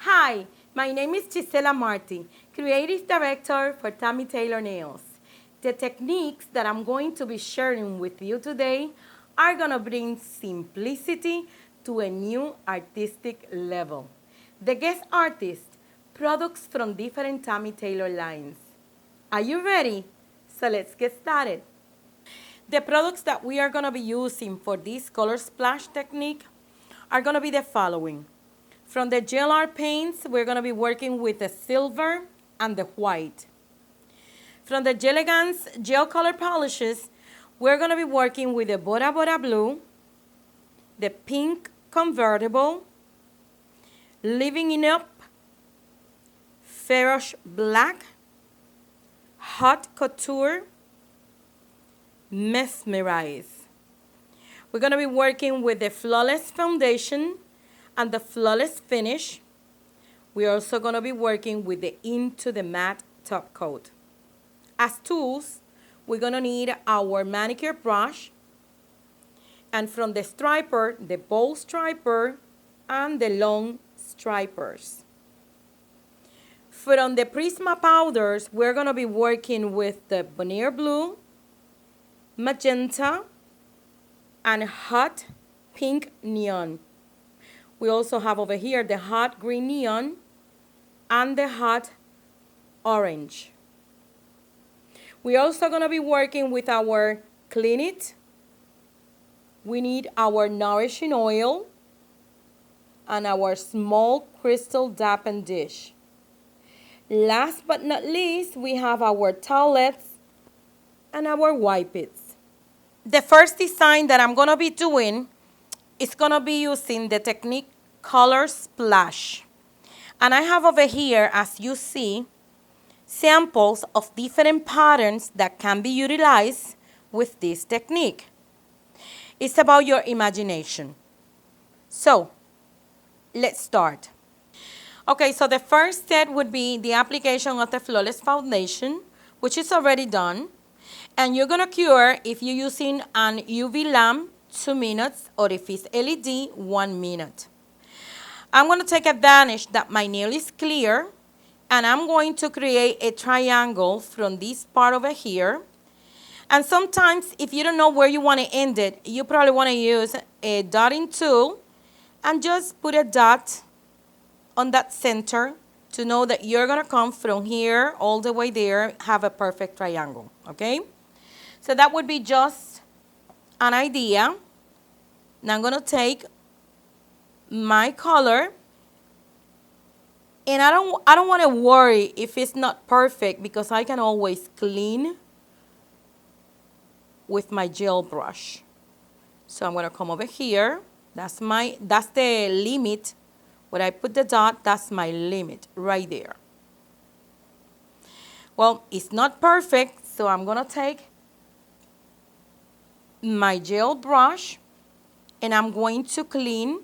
Hi, my name is Gisela Marti, Creative Director for Tammy Taylor Nails. The techniques that I'm going to be sharing with you today are going to bring simplicity to a new artistic level. The guest artist, products from different Tammy Taylor lines. Are you ready? So let's get started. The products that we are going to be using for this color splash technique are going to be the following. From the gel art paints, we're going to be working with the silver and the white. From the Elegance gel color polishes, we're going to be working with the Bora Bora blue, the pink convertible, living it up, ferrous black, hot couture, mesmerize. We're going to be working with the flawless foundation and the flawless finish. We're also going to be working with the into the matte top coat. As tools, we're going to need our manicure brush, and from the striper, the bold striper and the long stripers. From the Prisma powders, we're going to be working with the Bonnier blue, magenta, and hot pink neon. We also have over here the hot green neon and the hot orange. We're also going to be working with our Clean It. We need our nourishing oil and our small crystal dampened dish. Last but not least, we have our towelettes and our wipes. The first design that I'm going to be doing is going to be using the technique Color Splash. And I have over here, as you see, samples of different patterns that can be utilized with this technique. It's about your imagination. So, let's start. Okay, so the first step would be the application of the Flawless Foundation, which is already done. And you're going to cure if you're using an UV lamp 2 minutes, or if it's LED 1 minute. I'm going to take advantage that my nail is clear, and I'm going to create a triangle from this part over here. And sometimes if you don't know where you want to end it, you probably want to use a dotting tool and just put a dot on that center to know that you're going to come from here all the way there, have a perfect triangle, okay? So that would be just an idea. Now I'm going to take my color, and I don't want to worry if it's not perfect, because I can always clean with my gel brush. So I'm going to come over here. That's the limit. When I put the dot, that's my limit right there. Well, it's not perfect, so I'm going to take my gel brush and I'm going to clean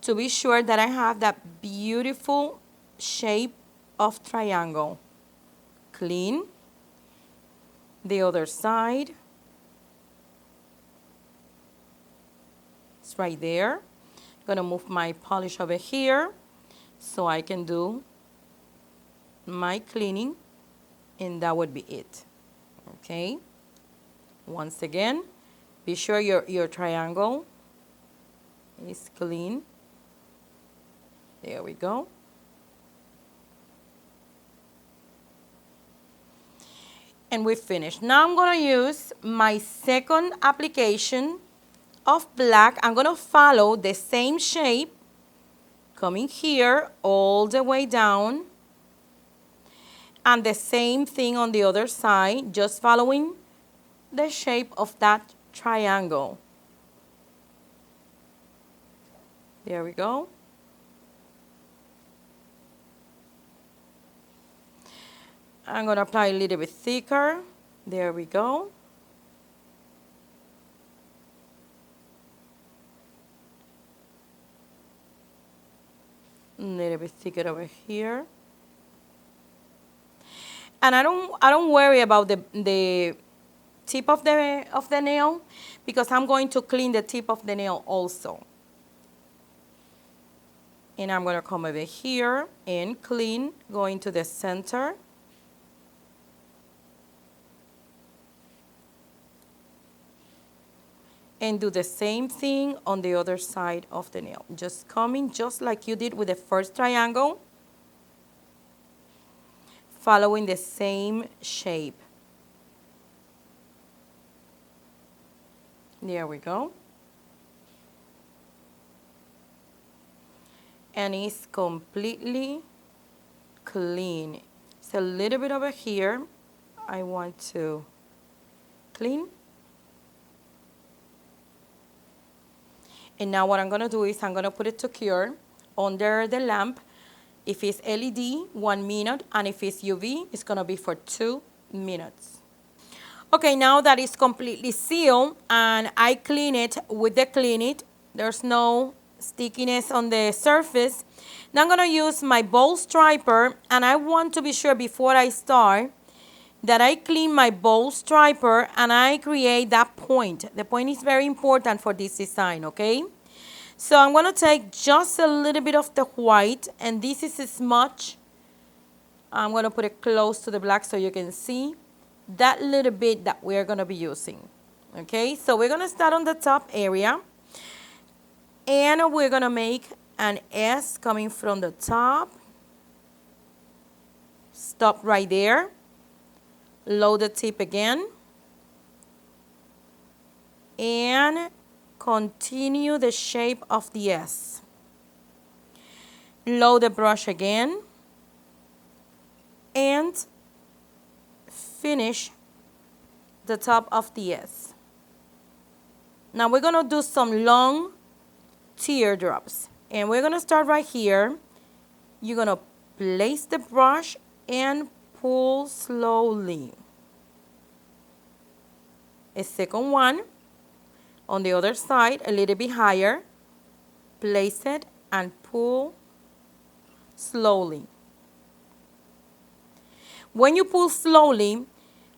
to be sure that I have that beautiful shape of triangle. Clean. The other side. It's right there. I'm going to move my polish over here so I can do my cleaning, and that would be it. Okay. Once again, be sure your triangle is clean. There we go. And we're finished. Now I'm going to use my second application of black. I'm going to follow the same shape, coming here all the way down. And the same thing on the other side, just following the shape of that triangle. There we go. I'm going to apply a little bit thicker. There we go. A little bit thicker over here. And I don't worry about the tip of the nail, because I'm going to clean the tip of the nail also. And I'm going to come over here and clean, going to the center. And do the same thing on the other side of the nail. Just coming just like you did with the first triangle, following the same shape. There we go. And it's completely clean. It's a little bit over here. I want to clean. And now what I'm going to do is I'm going to put it to cure under the lamp. If it's LED, 1 minute, and if it's UV, it's going to be for 2 minutes. Okay, now that it's completely sealed and I clean it with the Clean It, there's no stickiness on the surface. Now I'm going to use my bowl striper, and I want to be sure before I start that I clean my bowl striper and I create that point. The point is very important for this design, okay? So I'm going to take just a little bit of the white, and this is a smudge. I'm going to put it close to the black so you can see that little bit that we're going to be using. Okay, so we're going to start on the top area, and we're going to make an S coming from the top. Stop right there. Load the tip again. And continue the shape of the S. Load the brush again. And finish the top of the S. Now we're going to do some long teardrops. And we're going to start right here. You're going to place the brush and pull slowly. A second one on the other side, a little bit higher. Place it and pull slowly. When you pull slowly,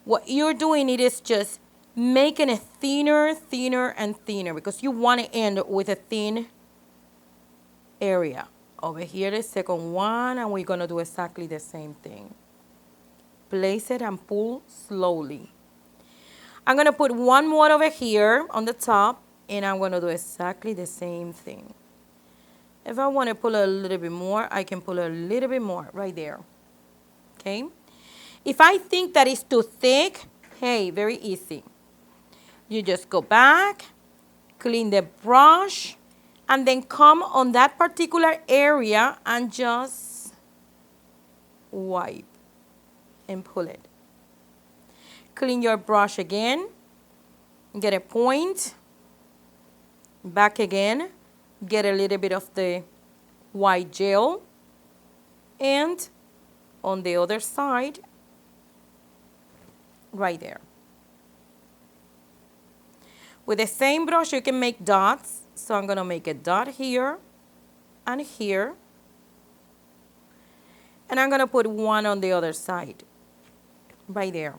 what you're doing it is just making it thinner, thinner, and thinner, because you want to end with a thin area. Over here, the second one, and we're going to do exactly the same thing. Place it and pull slowly. I'm going to put one more over here on the top, and I'm going to do exactly the same thing. If I want to pull a little bit more, I can pull a little bit more right there. Okay? If I think that it's too thick, hey, very easy. You just go back, clean the brush, and then come on that particular area and just wipe and pull it. Clean your brush again, get a point, back again, get a little bit of the white gel, and on the other side, right there. With the same brush, you can make dots. So I'm going to make a dot here and here. And I'm going to put one on the other side, right there.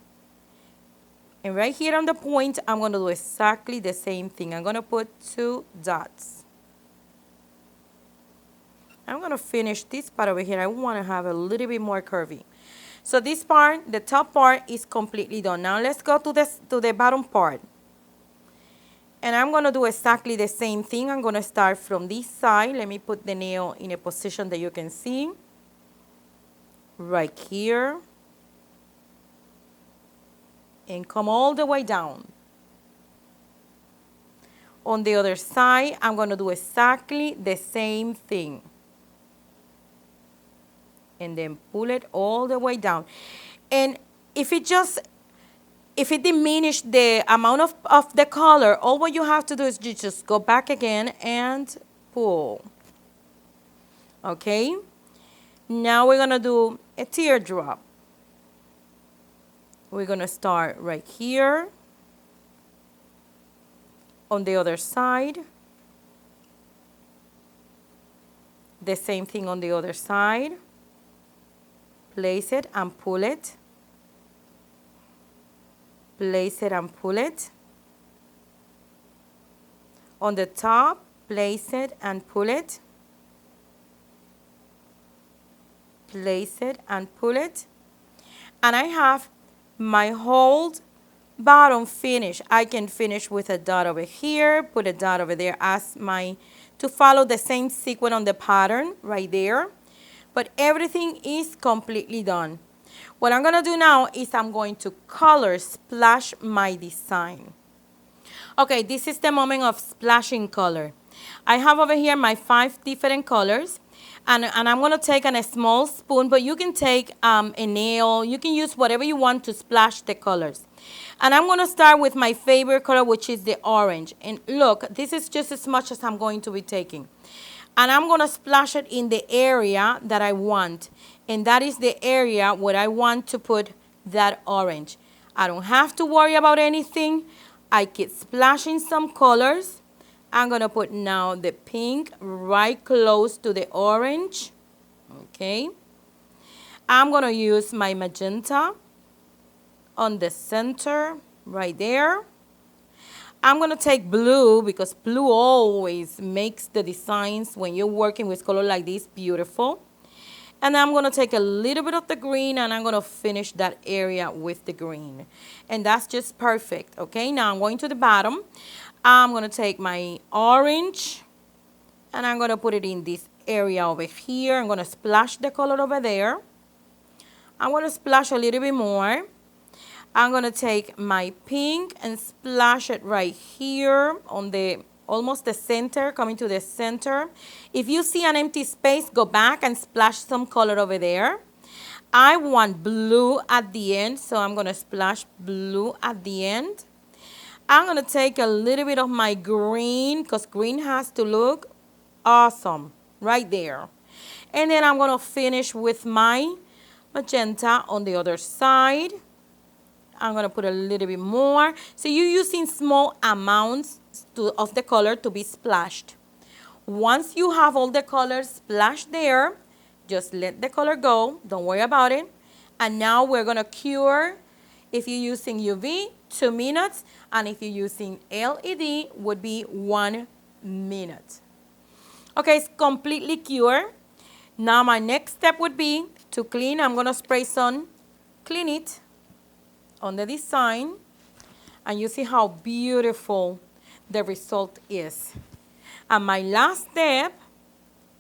And right here on the point, I'm going to do exactly the same thing. I'm going to put 2 dots. I'm going to finish this part over here. I want to have a little bit more curvy. So this part, the top part, is completely done. Now let's go to the bottom part. And I'm going to do exactly the same thing. I'm going to start from this side. Let me put the nail in a position that you can see. Right here. And come all the way down. On the other side, I'm going to do exactly the same thing. And then pull it all the way down. And if it diminishes the amount of the color, all what you have to do is you just go back again and pull. Okay? Now we're going to do a teardrop. We're going to start right here. On the other side. The same thing on the other side. Place it and pull it. Place it and pull it. On the top, place it and pull it. place it and pull it. And I have my whole bottom finished. I can finish with a dot over here, put a dot over there as to follow the same sequence on the pattern right there. But everything is completely done. What I'm gonna do now is I'm going to color splash my design. Okay, this is the moment of splashing color. I have over here my 5 different colors. And I'm going to take a small spoon, but you can take a nail. You can use whatever you want to splash the colors. And I'm going to start with my favorite color, which is the orange. And look, this is just as much as I'm going to be taking. And I'm going to splash it in the area that I want. And that is the area where I want to put that orange. I don't have to worry about anything. I keep splashing some colors. I'm going to put now the pink right close to the orange. Okay. I'm going to use my magenta on the center right there. I'm going to take blue because blue always makes the designs when you're working with color like this beautiful. And I'm going to take a little bit of the green and I'm going to finish that area with the green. And that's just perfect. Okay, now I'm going to the bottom. I'm going to take my orange and I'm going to put it in this area over here. I'm going to splash the color over there. I'm going to splash a little bit more. I'm going to take my pink and splash it right here on the almost the center, coming to the center. If you see an empty space, go back and splash some color over there. I want blue at the end, so I'm going to splash blue at the end. I'm going to take a little bit of my green because green has to look awesome right there. And then I'm going to finish with my magenta on the other side. I'm going to put a little bit more. So you're using small amounts of the color to be splashed. Once you have all the colors splashed there, just let the color go. Don't worry about it. And now we're going to cure. If you're using UV, 2 minutes. And if you're using LED, would be 1 minute. Okay, it's completely cured. Now my next step would be to clean. I'm going to spray some Clean It on the design. And you see how beautiful the result is. And my last step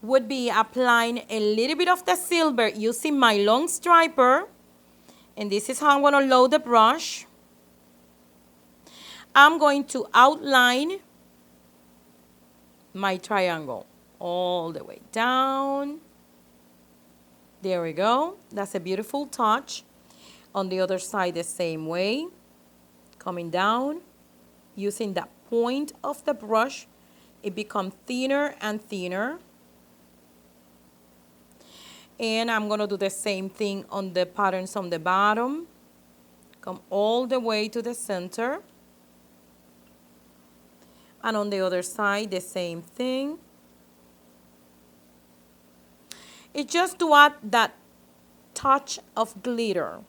would be applying a little bit of the silver using my long striper. And this is how I'm going to load the brush. I'm going to outline my triangle all the way down. There we go. That's a beautiful touch. On the other side the same way. Coming down. Using that point of the brush, it becomes thinner and thinner. And I'm going to do the same thing on the patterns on the bottom. Come all the way to the center. And on the other side, the same thing. It's just to add that touch of glitter.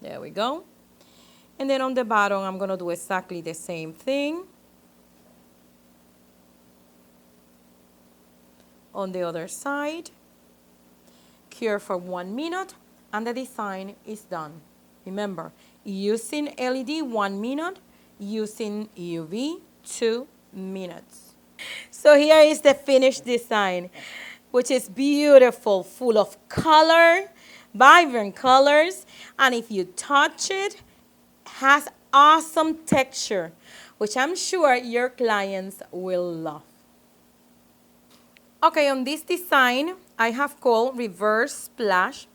There we go. And then on the bottom, I'm going to do exactly the same thing. On the other side. Cure for 1 minute. And the design is done. Remember, using LED 1 minute. Using UV 2 minutes. So here is the finished design, which is beautiful, full of color, vibrant colors, and if you touch it, has awesome texture, which I'm sure your clients will love. Okay, on this design, I have called Reverse Splash.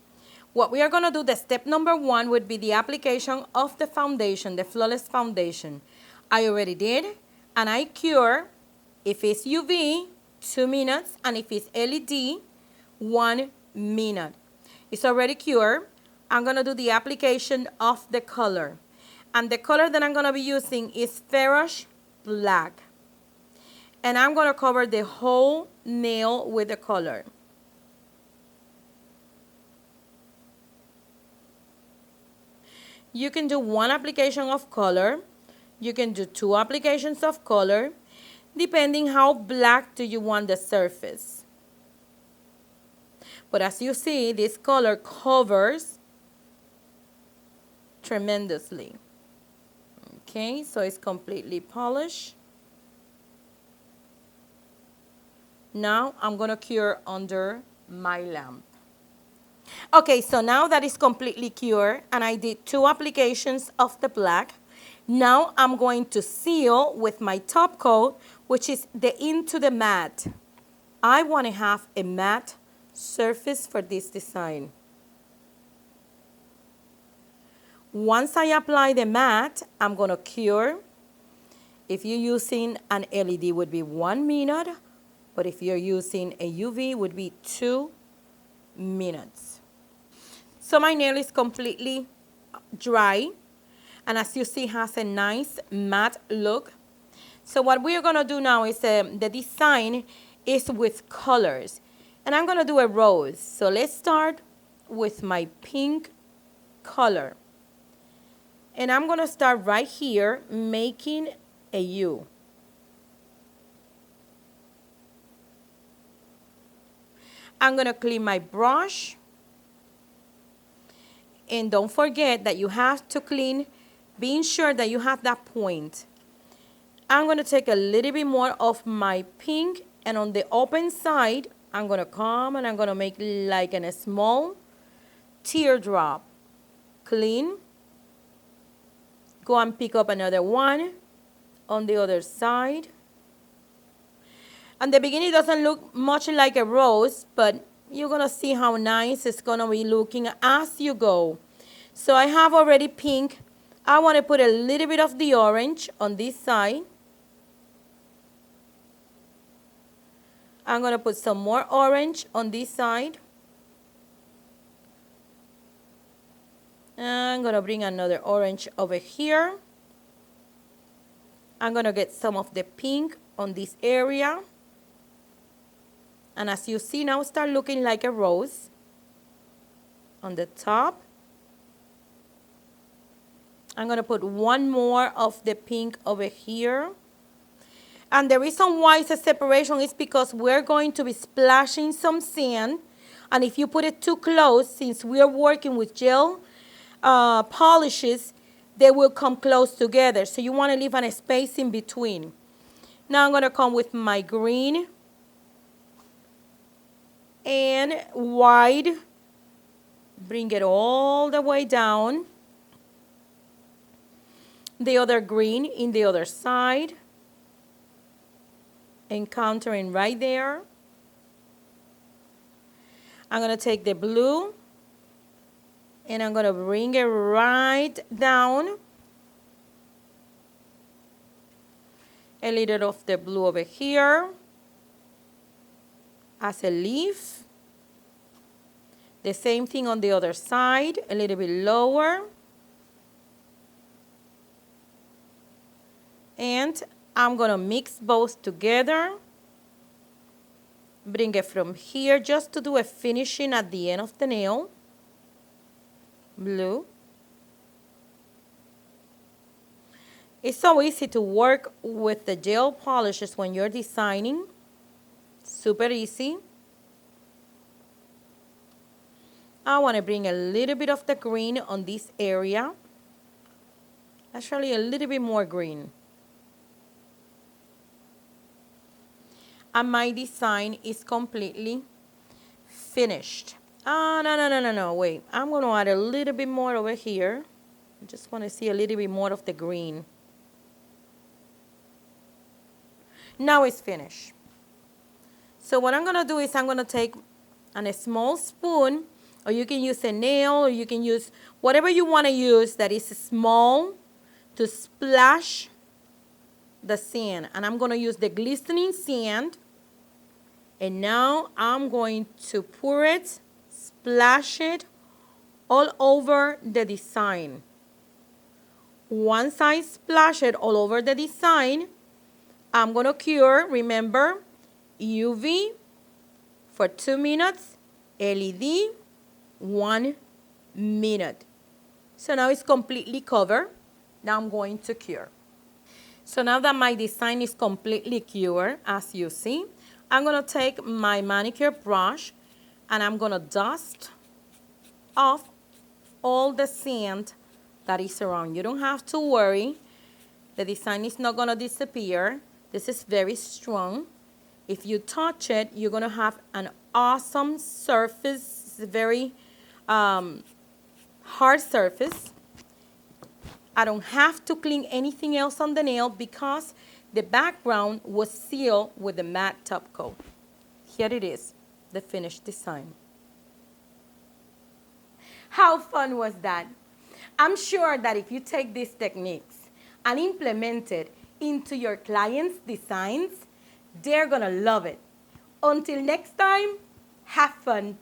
What we are going to do, the step number 1 would be the application of the foundation, the Flawless Foundation. I already did, and I cure. If it's UV, 2 minutes, and if it's LED, 1 minute. It's already cured. I'm going to do the application of the color. And the color that I'm going to be using is Ferrous Black. And I'm going to cover the whole nail with the color. You can do 1 application of color. You can do 2 applications of color, depending how black do you want the surface. But as you see, this color covers tremendously. Okay, so it's completely polished. Now I'm going to cure under my lamp. Okay, so now that it's completely cured and I did 2 applications of the black, now I'm going to seal with my top coat, which is the into the matte. I want to have a matte surface for this design. Once I apply the matte, I'm going to cure. If you're using an LED, would be 1 minute, but if you're using a UV, would be 2 minutes. So my nail is completely dry, and as you see, has a nice matte look. So what we're going to do now is the design is with colors, and I'm going to do a rose. So let's start with my pink color, and I'm going to start right here making a U. I'm going to clean my brush. And don't forget that you have to clean, being sure that you have that point. I'm going to take a little bit more of my pink, and on the open side, I'm going to come and I'm going to make like a small teardrop. Clean. Go and pick up another one on the other side. And the beginning doesn't look much like a rose, but you're going to see how nice it's going to be looking as you go. So I have already pink. I want to put a little bit of the orange on this side. I'm going to put some more orange on this side. I'm going to bring another orange over here. I'm going to get some of the pink on this area. And as you see now, start looking like a rose on the top. I'm going to put one more of the pink over here. And the reason why it's a separation is because we're going to be splashing some sand. And if you put it too close, since we're working with gel polishes, they will come close together. So you want to leave a space in between. Now I'm going to come with my green and white. Bring it all the way down. The other green in the other side. Encountering right there. I'm going to take the blue and I'm going to bring it right down. A little of the blue over here as a leaf. The same thing on the other side, a little bit lower. And I'm going to mix both together. Bring it from here just to do a finishing at the end of the nail. Blue. It's so easy to work with the gel polishes when you're designing. Super easy. I want to bring a little bit of the green on this area. Actually, a little bit more green. And my design is completely finished. No, wait. I'm going to add a little bit more over here. I just want to see a little bit more of the green. Now it's finished. So what I'm going to do is I'm going to take a small spoon, or you can use a nail, or you can use whatever you want to use that is small to splash the sand. And I'm going to use the glistening sand. And now I'm going to pour it, splash it all over the design. Once I splash it all over the design, I'm going to cure, remember, UV for 2 minutes, LED 1 minute. So now it's completely covered. Now I'm going to cure. So now that my design is completely cured, as you see, I'm going to take my manicure brush, And I'm gonna dust off all the sand that is around. You don't have to worry. The design is not gonna disappear. This is very strong. If you touch it, you're gonna have an awesome surface. It's a very hard surface. I don't have to clean anything else on the nail because the background was sealed with the matte top coat. Here it is, the finished design. How fun was that? I'm sure that if you take these techniques and implement it into your clients' designs, they're gonna love it. Until next time, have fun.